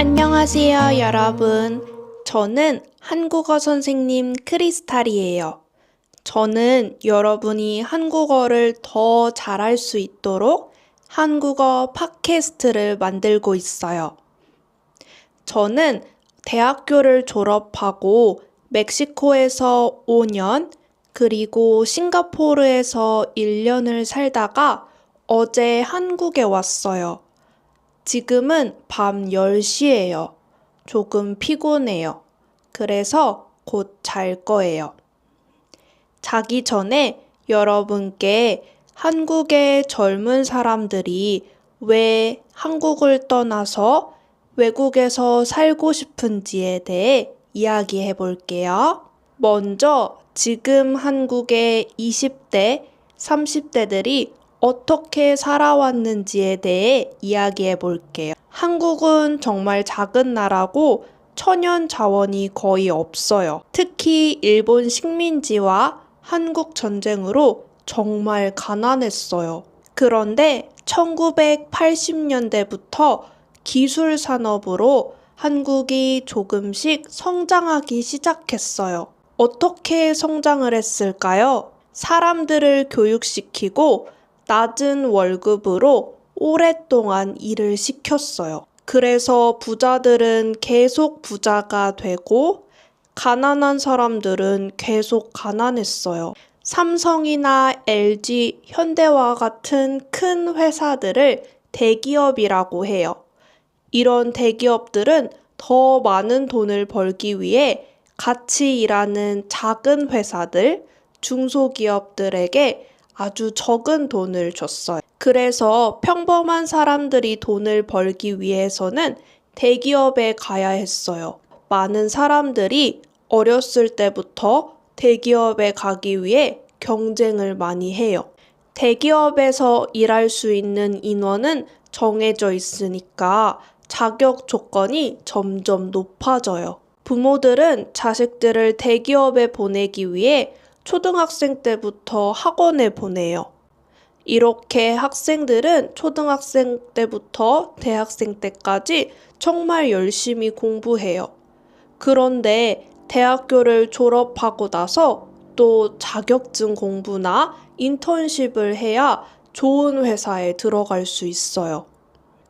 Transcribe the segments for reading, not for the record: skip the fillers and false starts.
안녕하세요, 여러분. 저는 한국어 선생님 크리스탈이에요. 저는 여러분이 한국어를 더 잘할 수 있도록 한국어 팟캐스트를 만들고 있어요. 저는 대학교를 졸업하고 멕시코에서 5년, 그리고 싱가포르에서 1년을 살다가 어제 한국에 왔어요. 지금은 밤 10시예요. 조금 피곤해요. 그래서 곧 잘 거예요. 자기 전에 여러분께 한국의 젊은 사람들이 왜 한국을 떠나서 외국에서 살고 싶은지에 대해 이야기해 볼게요. 먼저 지금 한국의 20대, 30대들이 어떻게 살아왔는지에 대해 이야기해 볼게요. 한국은 정말 작은 나라고 천연 자원이 거의 없어요. 특히 일본 식민지와 한국 전쟁으로 정말 가난했어요. 그런데 1980년대부터 기술 산업으로 한국이 조금씩 성장하기 시작했어요. 어떻게 성장을 했을까요? 사람들을 교육시키고 낮은 월급으로 오랫동안 일을 시켰어요. 그래서 부자들은 계속 부자가 되고 가난한 사람들은 계속 가난했어요. 삼성이나 LG, 현대와 같은 큰 회사들을 대기업이라고 해요. 이런 대기업들은 더 많은 돈을 벌기 위해 같이 일하는 작은 회사들, 중소기업들에게 아주 적은 돈을 줬어요. 그래서 평범한 사람들이 돈을 벌기 위해서는 대기업에 가야 했어요. 많은 사람들이 어렸을 때부터 대기업에 가기 위해 경쟁을 많이 해요. 대기업에서 일할 수 있는 인원은 정해져 있으니까 자격 조건이 점점 높아져요. 부모들은 자식들을 대기업에 보내기 위해 초등학생 때부터 학원에 보내요. 이렇게 학생들은 초등학생 때부터 대학생 때까지 정말 열심히 공부해요. 그런데 대학교를 졸업하고 나서 또 자격증 공부나 인턴십을 해야 좋은 회사에 들어갈 수 있어요.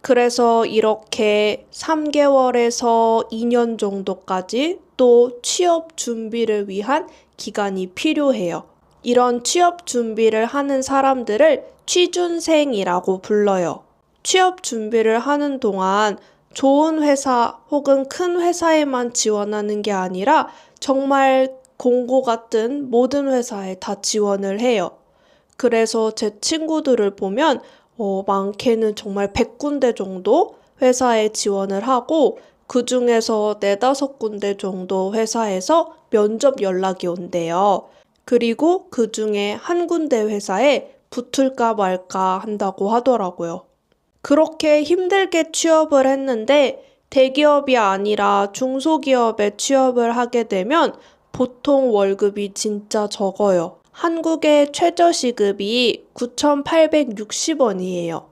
그래서 이렇게 3개월에서 2년 정도까지 또 취업 준비를 위한 기간이 필요해요. 이런 취업 준비를 하는 사람들을 취준생이라고 불러요. 취업 준비를 하는 동안 좋은 회사 혹은 큰 회사에만 지원하는 게 아니라 정말 공고 같은 모든 회사에 다 지원을 해요. 그래서 제 친구들을 보면 많게는 정말 100군데 정도 회사에 지원을 하고 그 중에서 4-5군데 정도 회사에서 면접 연락이 온대요. 그리고 그 중에 한 군데 회사에 붙을까 말까 한다고 하더라고요. 그렇게 힘들게 취업을 했는데 대기업이 아니라 중소기업에 취업을 하게 되면 보통 월급이 진짜 적어요. 한국의 최저시급이 9,860원이에요.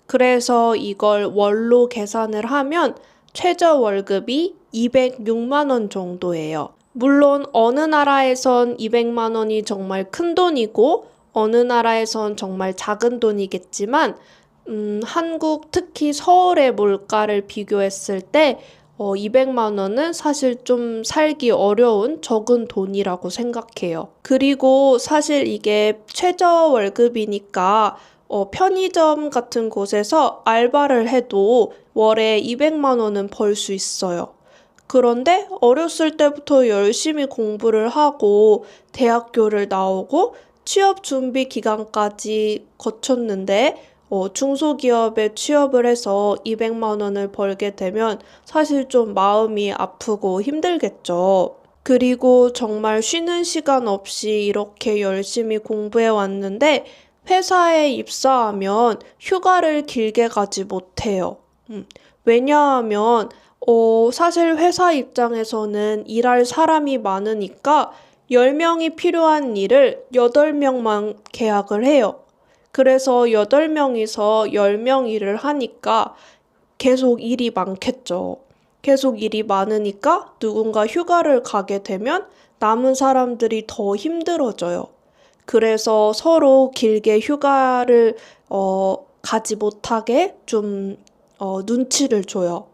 그래서 이걸 월로 계산을 하면 최저 월급이 206만 원 정도예요. 물론 어느 나라에선 200만 원이 정말 큰 돈이고 어느 나라에선 정말 작은 돈이겠지만 한국 특히 서울의 물가를 비교했을 때 200만 원은 사실 좀 살기 어려운 적은 돈이라고 생각해요. 그리고 사실 이게 최저 월급이니까 편의점 같은 곳에서 알바를 해도 월에 200만 원은 벌 수 있어요. 그런데 어렸을 때부터 열심히 공부를 하고 대학교를 나오고 취업 준비 기간까지 거쳤는데 중소기업에 취업을 해서 200만 원을 벌게 되면 사실 좀 마음이 아프고 힘들겠죠. 그리고 정말 쉬는 시간 없이 이렇게 열심히 공부해 왔는데 회사에 입사하면 휴가를 길게 가지 못해요. 왜냐하면 사실 회사 입장에서는 일할 사람이 많으니까 10명이 필요한 일을 8명만 계약을 해요. 그래서 8명이서 10명 일을 하니까 계속 일이 많겠죠. 계속 일이 많으니까 누군가 휴가를 가게 되면 남은 사람들이 더 힘들어져요. 그래서 서로 길게 휴가를 가지 못하게 좀 눈치를 줘요.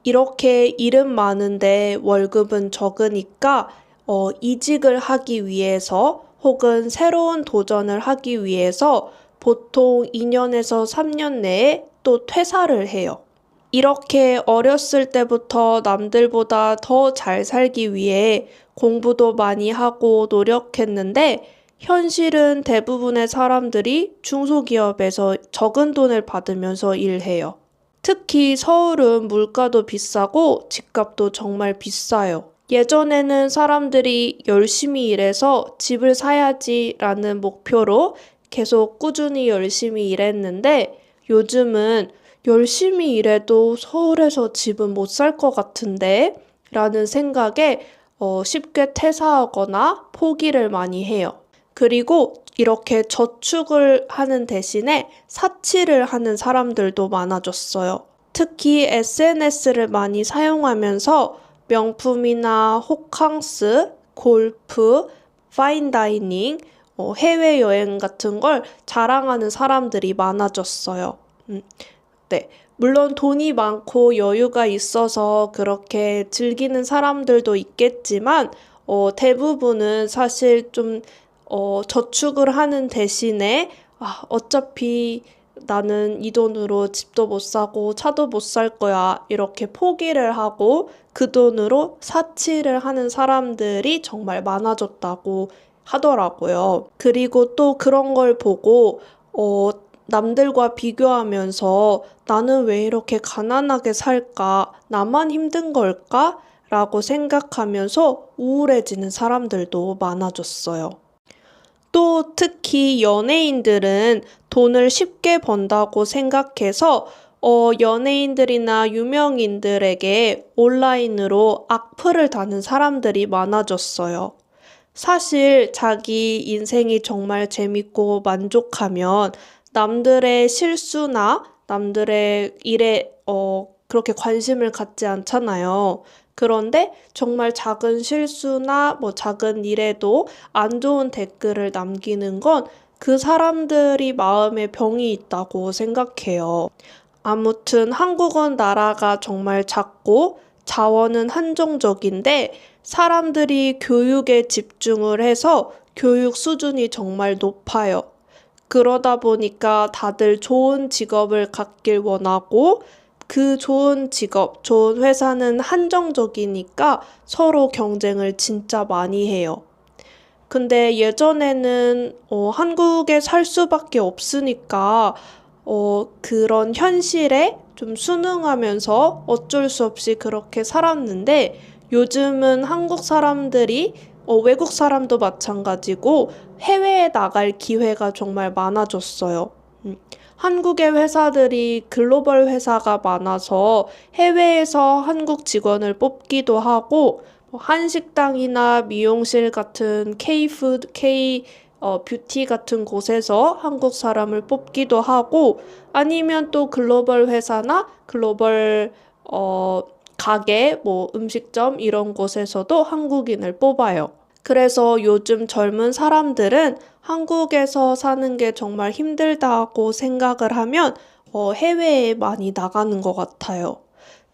이렇게 일은 많은데 월급은 적으니까 이직을 하기 위해서 혹은 새로운 도전을 하기 위해서 보통 2년에서 3년 내에 또 퇴사를 해요. 이렇게 어렸을 때부터 남들보다 더 잘 살기 위해 공부도 많이 하고 노력했는데 현실은 대부분의 사람들이 중소기업에서 적은 돈을 받으면서 일해요. 특히 서울은 물가도 비싸고 집값도 정말 비싸요. 예전에는 사람들이 열심히 일해서 집을 사야지라는 목표로 계속 꾸준히 열심히 일했는데 요즘은 열심히 일해도 서울에서 집은 못 살 것 같은데 라는 생각에 쉽게 퇴사하거나 포기를 많이 해요. 그리고 이렇게 저축을 하는 대신에 사치를 하는 사람들도 많아졌어요. 특히 SNS를 많이 사용하면서 명품이나 호캉스, 골프, 파인다이닝, 해외여행 같은 걸 자랑하는 사람들이 많아졌어요. 네. 물론 돈이 많고 여유가 있어서 그렇게 즐기는 사람들도 있겠지만, 대부분은 사실 좀 저축을 하는 대신에 어차피 나는 이 돈으로 집도 못 사고 차도 못 살 거야. 이렇게 포기를 하고 그 돈으로 사치를 하는 사람들이 정말 많아졌다고 하더라고요. 그리고 또 그런 걸 보고 남들과 비교하면서 나는 왜 이렇게 가난하게 살까? 나만 힘든 걸까? 라고 생각하면서 우울해지는 사람들도 많아졌어요. 또 특히 연예인들은 돈을 쉽게 번다고 생각해서 연예인들이나 유명인들에게 온라인으로 악플을 다는 사람들이 많아졌어요. 사실 자기 인생이 정말 재밌고 만족하면 남들의 실수나 남들의 일에 그렇게 관심을 갖지 않잖아요. 그런데 정말 작은 실수나 작은 일에도 안 좋은 댓글을 남기는 건 그 사람들이 마음에 병이 있다고 생각해요. 아무튼 한국은 나라가 정말 작고 자원은 한정적인데 사람들이 교육에 집중을 해서 교육 수준이 정말 높아요. 그러다 보니까 다들 좋은 직업을 갖길 원하고 그 좋은 직업, 좋은 회사는 한정적이니까 서로 경쟁을 진짜 많이 해요. 근데 예전에는 한국에 살 수밖에 없으니까 그런 현실에 좀 순응하면서 어쩔 수 없이 그렇게 살았는데 요즘은 한국 사람들이 외국 사람도 마찬가지고 해외에 나갈 기회가 정말 많아졌어요. 한국의 회사들이 글로벌 회사가 많아서 해외에서 한국 직원을 뽑기도 하고 한식당이나 미용실 같은 K-푸드, 뷰티 같은 곳에서 한국 사람을 뽑기도 하고 아니면 또 글로벌 회사나 글로벌 가게, 음식점 이런 곳에서도 한국인을 뽑아요. 그래서 요즘 젊은 사람들은 한국에서 사는 게 정말 힘들다고 생각을 하면 해외에 많이 나가는 것 같아요.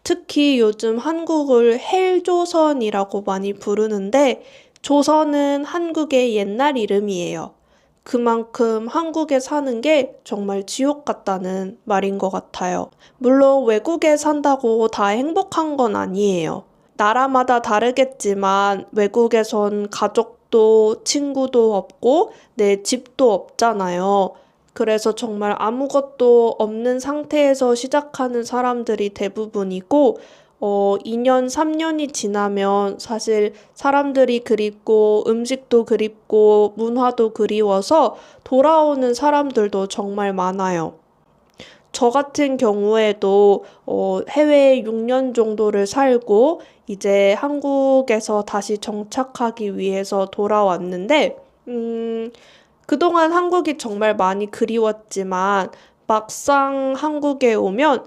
특히 요즘 한국을 헬조선이라고 많이 부르는데 조선은 한국의 옛날 이름이에요. 그만큼 한국에 사는 게 정말 지옥 같다는 말인 것 같아요. 물론 외국에 산다고 다 행복한 건 아니에요. 나라마다 다르겠지만 외국에선 가족도 친구도 없고 내 집도 없잖아요. 그래서 정말 아무것도 없는 상태에서 시작하는 사람들이 대부분이고 2년, 3년이 지나면 사실 사람들이 그립고 음식도 그립고 문화도 그리워서 돌아오는 사람들도 정말 많아요. 저 같은 경우에도 해외에 6년 정도를 살고 이제 한국에서 다시 정착하기 위해서 돌아왔는데 그동안 한국이 정말 많이 그리웠지만 막상 한국에 오면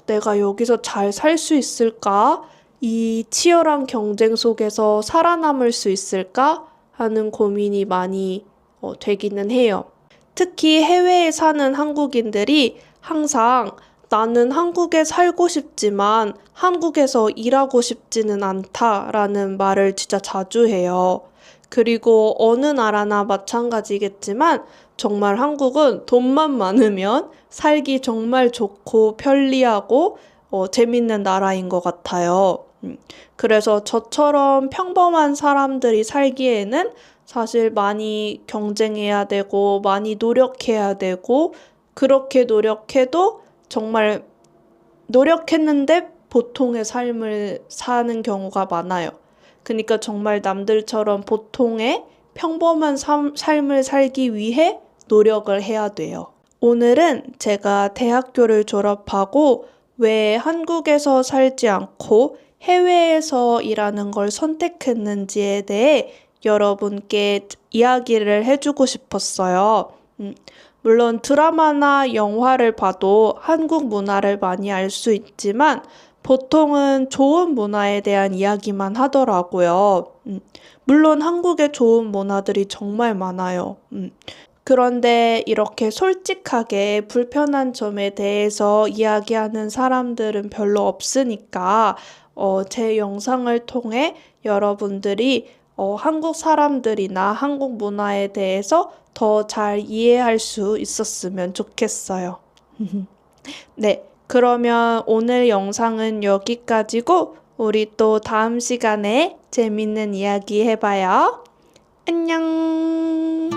내가 여기서 잘 살 수 있을까? 이 치열한 경쟁 속에서 살아남을 수 있을까 하는 고민이 많이 되기는 해요. 특히 해외에 사는 한국인들이 항상 나는 한국에 살고 싶지만 한국에서 일하고 싶지는 않다라는 말을 진짜 자주 해요. 그리고 어느 나라나 마찬가지겠지만 정말 한국은 돈만 많으면 살기 정말 좋고 편리하고 재밌는 나라인 것 같아요. 그래서 저처럼 평범한 사람들이 살기에는 사실 많이 경쟁해야 되고 많이 노력해야 되고 그렇게 노력해도 정말 노력했는데 보통의 삶을 사는 경우가 많아요. 그러니까 정말 남들처럼 보통의 평범한 삶을 살기 위해 노력을 해야 돼요. 오늘은 제가 대학교를 졸업하고 왜 한국에서 살지 않고 해외에서 일하는 걸 선택했는지에 대해 여러분께 이야기를 해주고 싶었어요. 물론 드라마나 영화를 봐도 한국 문화를 많이 알 수 있지만 보통은 좋은 문화에 대한 이야기만 하더라고요. 물론 한국에 좋은 문화들이 정말 많아요. 그런데 이렇게 솔직하게 불편한 점에 대해서 이야기하는 사람들은 별로 없으니까 제 영상을 통해 여러분들이 한국 사람들이나 한국 문화에 대해서 더 잘 이해할 수 있었으면 좋겠어요. 네, 그러면 오늘 영상은 여기까지고 우리 또 다음 시간에 재밌는 이야기 해봐요. 안녕!